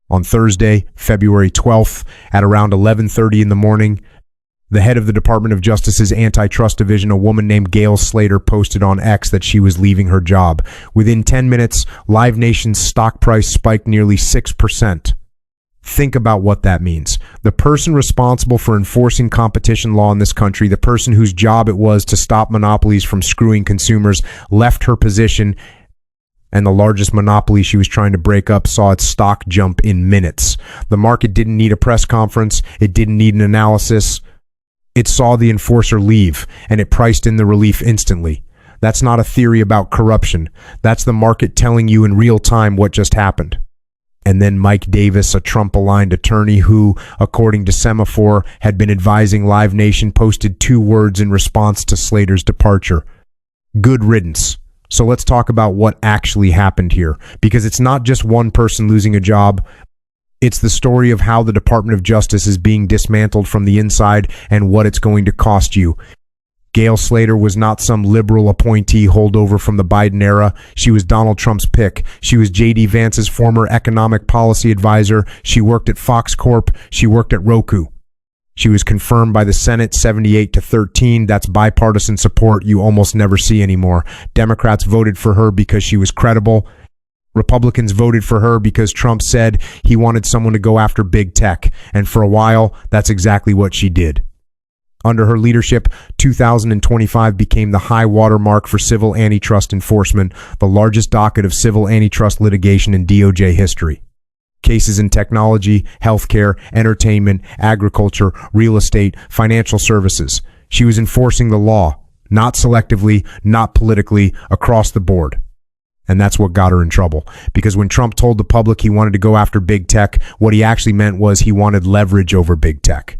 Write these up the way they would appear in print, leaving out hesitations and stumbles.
On Thursday, February 12th, at around 11:30 in the morning, the head of the Department of Justice's Antitrust Division, a woman named Gail Slater, posted on X that she was leaving her job. Within 10 minutes, Live Nation's stock price spiked nearly 6%. Think about what that means. The person responsible for enforcing competition law in this country, the person whose job it was to stop monopolies from screwing consumers, left her position, and the largest monopoly she was trying to break up saw its stock jump in minutes. The market didn't need a press conference. It didn't need an analysis. It saw the enforcer leave, and it priced in the relief instantly. That's not a theory about corruption. That's the market telling you in real time what just happened. And then Mike Davis, a Trump-aligned attorney who, according to Semaphore, had been advising Live Nation, posted 2 words in response to Slater's departure: good riddance. So let's talk about what actually happened here, because it's not just one person losing a job. It's the story of how the Department of Justice is being dismantled from the inside and what it's going to cost you. Gail Slater was not some liberal appointee holdover from the Biden era. She was Donald Trump's pick. She was J.D. Vance's former economic policy advisor. She worked at Fox Corp. She worked at Roku. She was confirmed by the Senate 78-13. That's bipartisan support you almost never see anymore. Democrats voted for her because she was credible. Republicans voted for her because Trump said he wanted someone to go after big tech. And for a while, that's exactly what she did. Under her leadership, 2025 became the high water mark for civil antitrust enforcement, the largest docket of civil antitrust litigation in DOJ history. Cases in technology, healthcare, entertainment, agriculture, real estate, financial services. She was enforcing the law, not selectively, not politically, across the board. And that's what got her in trouble. Because when Trump told the public he wanted to go after big tech, what he actually meant was he wanted leverage over big tech.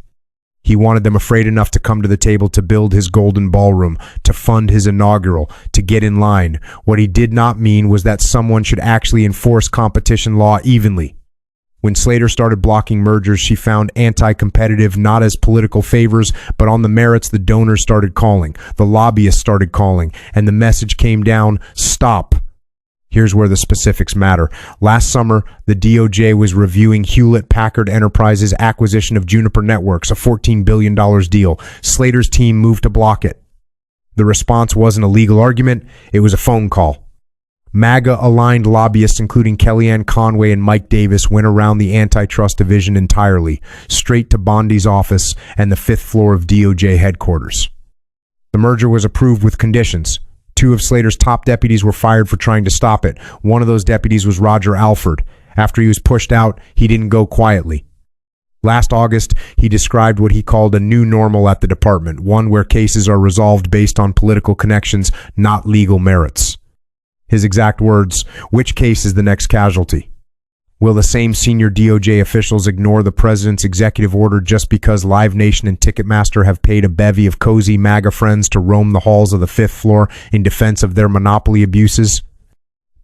He wanted them afraid enough to come to the table to build his golden ballroom, to fund his inaugural, to get in line. What he did not mean was that someone should actually enforce competition law evenly. When Slater started blocking mergers, she found anti-competitive not as political favors, but on the merits. The donors started calling, the lobbyists started calling, and the message came down: stop. Here's where the specifics matter. Last summer, the DOJ was reviewing Hewlett-Packard Enterprises' acquisition of Juniper Networks, a $14 billion deal. Slater's team moved to block it. The response wasn't a legal argument, it was a phone call. MAGA-aligned lobbyists, including Kellyanne Conway and Mike Davis, went around the Antitrust Division entirely, straight to Bondi's office and the 5th floor of DOJ headquarters. The merger was approved with conditions. 2 of Slater's top deputies were fired for trying to stop it. One of those deputies was Roger Alford. After he was pushed out, he didn't go quietly. Last August, he described what he called a new normal at the department, one where cases are resolved based on political connections, not legal merits. His exact words: which case is the next casualty? Will the same senior DOJ officials ignore the president's executive order just because Live Nation and Ticketmaster have paid a bevy of cozy MAGA friends to roam the halls of the 5th floor in defense of their monopoly abuses?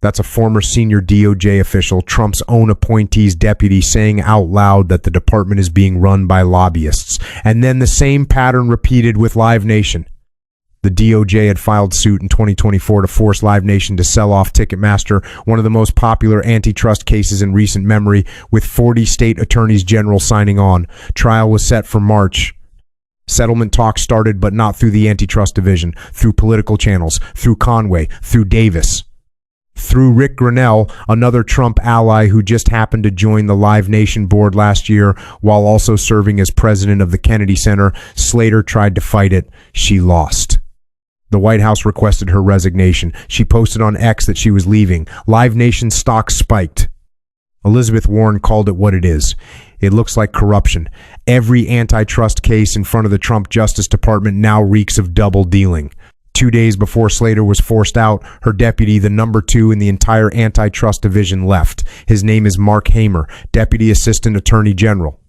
That's a former senior DOJ official, Trump's own appointee's deputy, saying out loud that the department is being run by lobbyists. And then the same pattern repeated with Live Nation. The DOJ had filed suit in 2024 to force Live Nation to sell off Ticketmaster, one of the most popular antitrust cases in recent memory, with 40 state attorneys general signing on. Trial was set for March. Settlement talks started, but not through the Antitrust Division, through political channels, through Conway, through Davis. Through Rick Grinnell, another Trump ally who just happened to join the Live Nation board last year while also serving as president of the Kennedy Center. Slater tried to fight it. She lost. The White House requested her resignation. She posted on X that she was leaving. Live Nation stock spiked. Elizabeth Warren called it what it is. It looks like corruption. Every antitrust case in front of the Trump Justice Department now reeks of double dealing. 2 days before Slater was forced out, her deputy, the number 2 in the entire Antitrust Division, left. His name is Mark Hamer, Deputy Assistant Attorney General.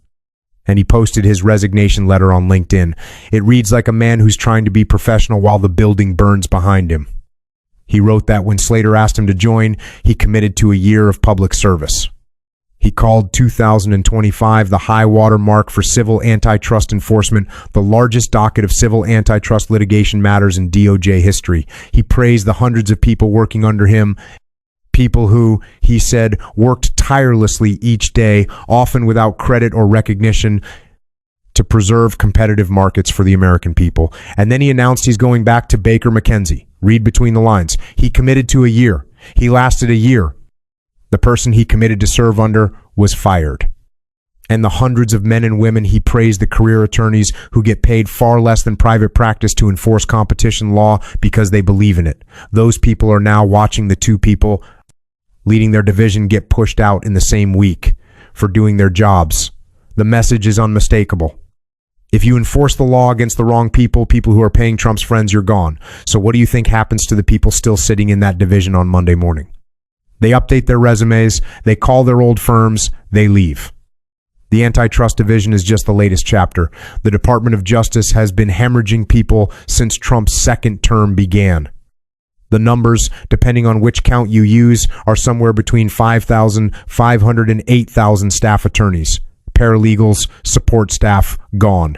And he posted his resignation letter on LinkedIn. It reads like a man who's trying to be professional while the building burns behind him. He wrote that when Slater asked him to join, he committed to a year of public service. He called 2025 the high water mark for civil antitrust enforcement, the largest docket of civil antitrust litigation matters in DOJ history. He praised the hundreds of people working under him, People who, he said, worked tirelessly each day, often without credit or recognition, to preserve competitive markets for the American people. And then he announced he's going back to Baker McKenzie. Read between the lines. He committed to a year. He lasted a year. The person he committed to serve under was fired. And the hundreds of men and women he praised, the career attorneys who get paid far less than private practice to enforce competition law because they believe in it. Those people are now watching the two people leading their division get pushed out in the same week for doing their jobs. The message is unmistakable. If you enforce the law against the wrong people, people who are paying Trump's friends, you're gone. So what do you think happens to the people still sitting in that division on Monday morning? They update their resumes, they call their old firms, they leave. The Antitrust Division is just the latest chapter. The Department of Justice has been hemorrhaging people since Trump's second term began. The numbers, depending on which count you use, are somewhere between 5,500 and 8,000 staff attorneys, paralegals, support staff gone.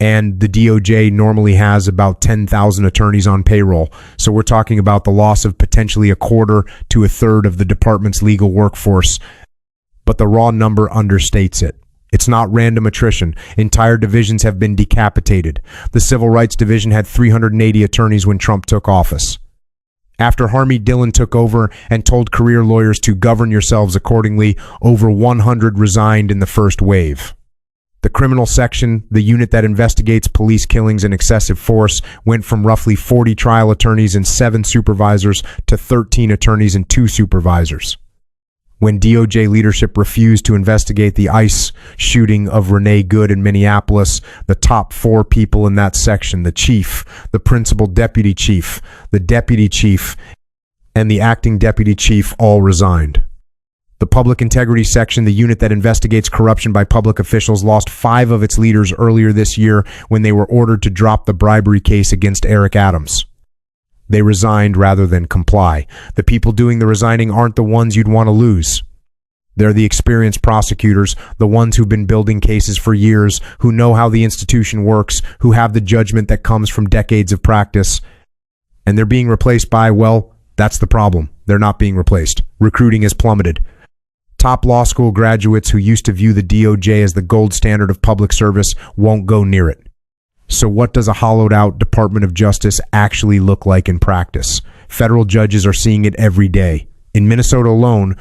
And the DOJ normally has about 10,000 attorneys on payroll. So we're talking about the loss of potentially a quarter to a third of the department's legal workforce. But the raw number understates it. It's not random attrition. Entire divisions have been decapitated. The Civil Rights Division had 380 attorneys when Trump took office. After Harmeet Dillon took over and told career lawyers to govern yourselves accordingly, over 100 resigned in the first wave. The criminal section, the unit that investigates police killings and excessive force, went from roughly 40 trial attorneys and 7 supervisors to 13 attorneys and 2 supervisors. When DOJ leadership refused to investigate the ICE shooting of Renee Good in Minneapolis, the top 4 people in that section, the chief, the principal deputy chief, the deputy chief, and the acting deputy chief all resigned. The public integrity section, the unit that investigates corruption by public officials, lost 5 of its leaders earlier this year when they were ordered to drop the bribery case against Eric Adams. They resigned rather than comply. The people doing the resigning aren't the ones you'd want to lose. They're the experienced prosecutors, the ones who've been building cases for years, who know how the institution works, who have the judgment that comes from decades of practice. And they're being replaced by, well, that's the problem. They're not being replaced. Recruiting has plummeted. Top law school graduates who used to view the DOJ as the gold standard of public service won't go near it. So what does a hollowed out Department of Justice actually look like in practice? Federal judges are seeing it every day. In Minnesota alone,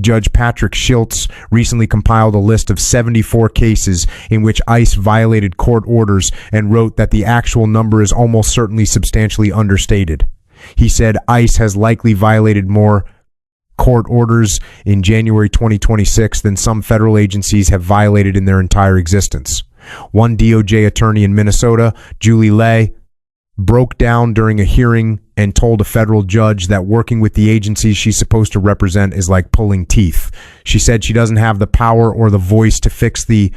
Judge Patrick Schiltz recently compiled a list of 74 cases in which ICE violated court orders and wrote that the actual number is almost certainly substantially understated. He said ICE has likely violated more court orders in January 2026 than some federal agencies have violated in their entire existence. One DOJ attorney in Minnesota, Julie Lay, broke down during a hearing and told a federal judge that working with the agencies she's supposed to represent is like pulling teeth. She said she doesn't have the power or the voice to fix the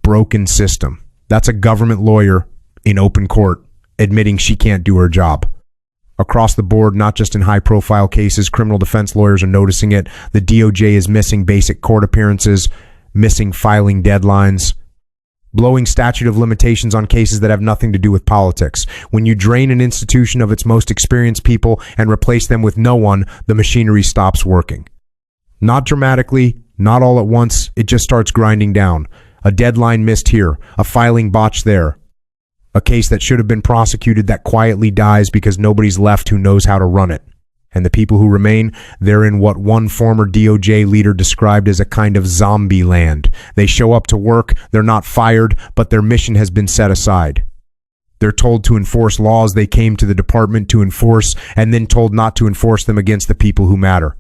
broken system. That's a government lawyer in open court admitting she can't do her job. Across the board, not just in high-profile cases, criminal defense lawyers are noticing it. The DOJ is missing basic court appearances, missing filing deadlines, blowing statute of limitations on cases that have nothing to do with politics. When you drain an institution of its most experienced people and replace them with no one, the machinery stops working. Not dramatically, not all at once, it just starts grinding down. A deadline missed here, a filing botched there. A case that should have been prosecuted that quietly dies because nobody's left who knows how to run it. And the people who remain, they're in what one former DOJ leader described as a kind of zombie land. They show up to work, they're not fired, but their mission has been set aside. They're told to enforce laws they came to the department to enforce, and then told not to enforce them against the people who matter.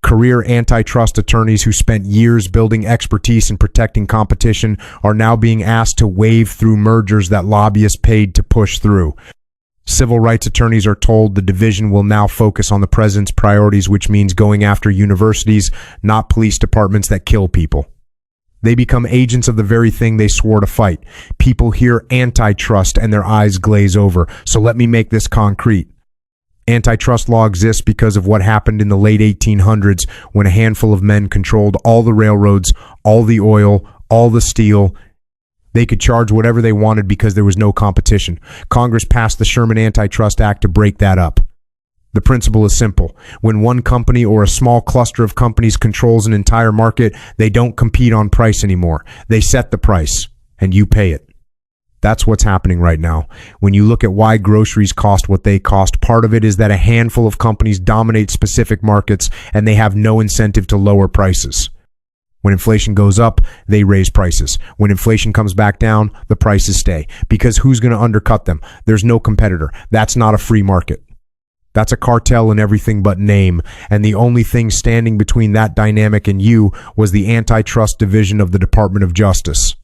Career antitrust attorneys who spent years building expertise in protecting competition are now being asked to wade through mergers that lobbyists paid to push through. Civil rights attorneys are told the division will now focus on the president's priorities, which means going after universities, not police departments that kill people. They become agents of the very thing they swore to fight. People hear antitrust and their eyes glaze over. So let me make this concrete. Antitrust law exists because of what happened in the late 1800s when a handful of men controlled all the railroads, all the oil, all the steel. They could charge whatever they wanted because there was no competition. Congress passed the Sherman Antitrust Act to break that up. The principle is simple. When one company or a small cluster of companies controls an entire market, they don't compete on price anymore. They set the price, and you pay it. That's what's happening right now. When you look at why groceries cost what they cost, part of it is that a handful of companies dominate specific markets, and they have no incentive to lower prices. When inflation goes up, they raise prices. When inflation comes back down, the prices stay. Because who's going to undercut them? There's no competitor. That's not a free market. That's a cartel in everything but name, and the only thing standing between that dynamic and you was the Antitrust Division of the Department of Justice.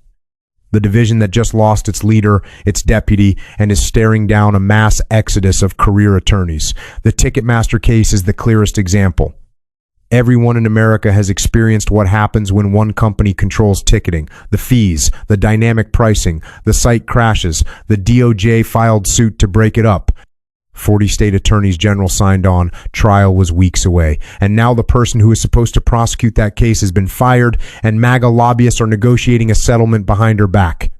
The division that just lost its leader, its deputy, and is staring down a mass exodus of career attorneys. The Ticketmaster case is the clearest example. Everyone in America has experienced what happens when one company controls ticketing, the fees, the dynamic pricing, the site crashes, the DOJ filed suit to break it up. 40 state attorneys general signed on, trial was weeks away. And now the person who is supposed to prosecute that case has been fired, and MAGA lobbyists are negotiating a settlement behind her back.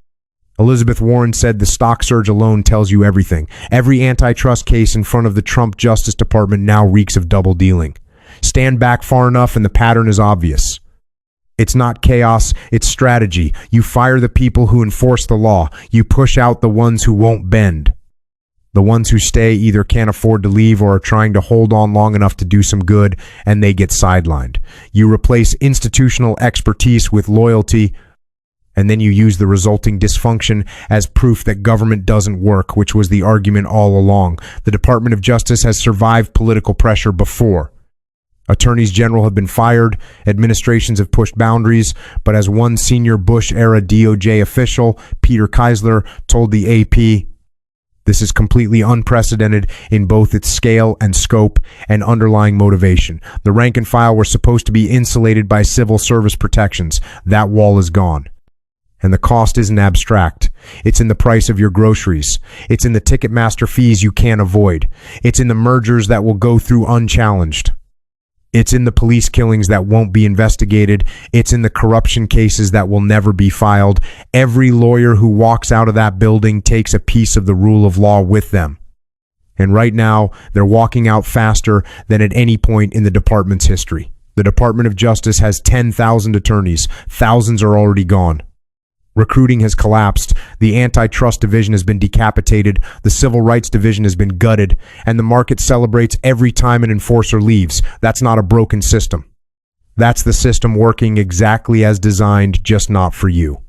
Elizabeth Warren said the stock surge alone tells you everything. Every antitrust case in front of the Trump Justice Department now reeks of double dealing. Stand back far enough and the pattern is obvious. It's not chaos, it's strategy. You fire the people who enforce the law. You push out the ones who won't bend. The ones who stay either can't afford to leave or are trying to hold on long enough to do some good, and they get sidelined. You replace institutional expertise with loyalty, and then you use the resulting dysfunction as proof that government doesn't work, which was the argument all along. The Department of Justice has survived political pressure before. Attorneys general have been fired, administrations have pushed boundaries, but as one senior Bush-era DOJ official, Peter Keisler, told the AP, this is completely unprecedented in both its scale and scope and underlying motivation. The rank and file were supposed to be insulated by civil service protections. That wall is gone. And the cost isn't abstract. It's in the price of your groceries. It's in the Ticketmaster fees you can't avoid. It's in the mergers that will go through unchallenged. It's in the police killings that won't be investigated. It's in the corruption cases that will never be filed. Every lawyer who walks out of that building takes a piece of the rule of law with them. And right now, they're walking out faster than at any point in the department's history. The Department of Justice has 10,000 attorneys. Thousands are already gone. Recruiting has collapsed, the Antitrust Division has been decapitated, the Civil Rights Division has been gutted, and the market celebrates every time an enforcer leaves. That's not a broken system. That's the system working exactly as designed, just not for you.